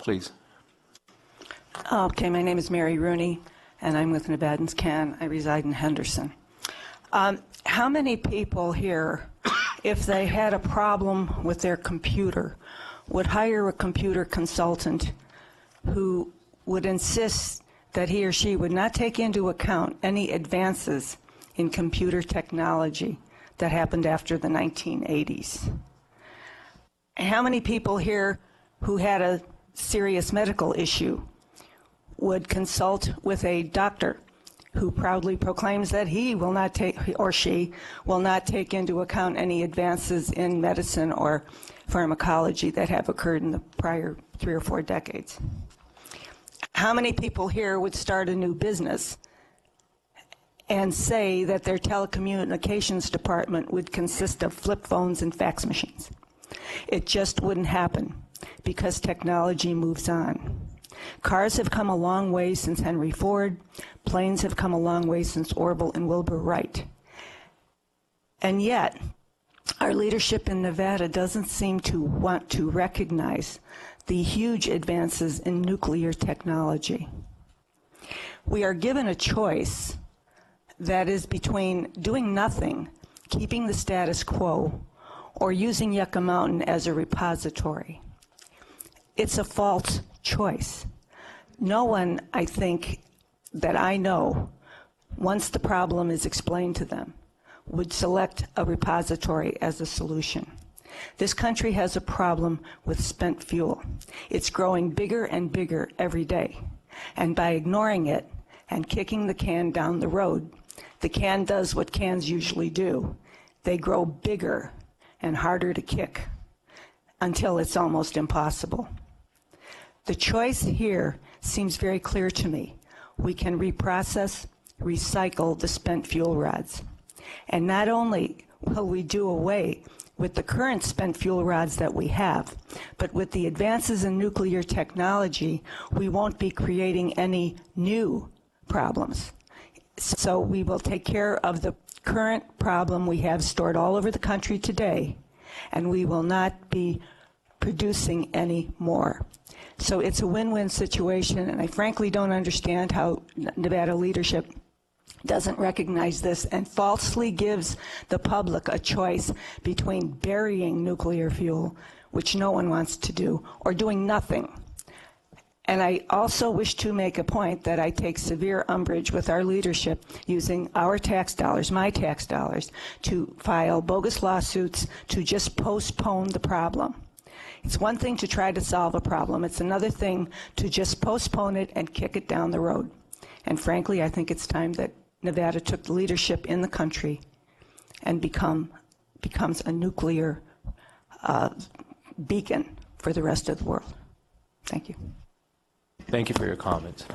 Please. Okay, my name is Mary Rooney, and I'm with NevadansCAN. I reside in Henderson. How many people here, if they had a problem with their computer, would hire a computer consultant who would insist that he or she would not take into account any advances in computer technology that happened after the 1980s? How many people here who had a serious medical issue would consult with a doctor who proudly proclaims that he will not take, or she will not take into account any advances in medicine or pharmacology that have occurred in the prior 3 or 4 decades? How many people here would start a new business and say that their telecommunications department would consist of flip phones and fax machines? It just wouldn't happen because technology moves on. Cars have come a long way since Henry Ford. Planes have come a long way since Orville and Wilbur Wright. And yet, our leadership in Nevada doesn't seem to want to recognize the huge advances in nuclear technology. We are given a choice that is between doing nothing, keeping the status quo, or using Yucca Mountain as a repository. It's a false choice. No one, I think, that I know, once the problem is explained to them, would select a repository as a solution. This country has a problem with spent fuel. It's growing bigger and bigger every day. And by ignoring it and kicking the can down the road, the can does what cans usually do. They grow bigger and harder to kick until it's almost impossible. The choice here seems very clear to me. We can reprocess, recycle the spent fuel rods. And not only will we do away with the current spent fuel rods that we have, but with the advances in nuclear technology, we won't be creating any new problems. So we will take care of the current problem we have stored all over the country today, and we will not be producing any more. So it's a win-win situation, and I frankly don't understand how Nevada leadership doesn't recognize this and falsely gives the public a choice between burying nuclear fuel, which no one wants to do, or doing nothing. And I also wish to make a point that I take severe umbrage with our leadership using our tax dollars, my tax dollars, to file bogus lawsuits to just postpone the problem. It's one thing to try to solve a problem. It's another thing to just postpone it and kick it down the road. And frankly, I think it's time that Nevada took the leadership in the country and becomes a nuclear beacon for the rest of the world. Thank you. Thank you for your comments.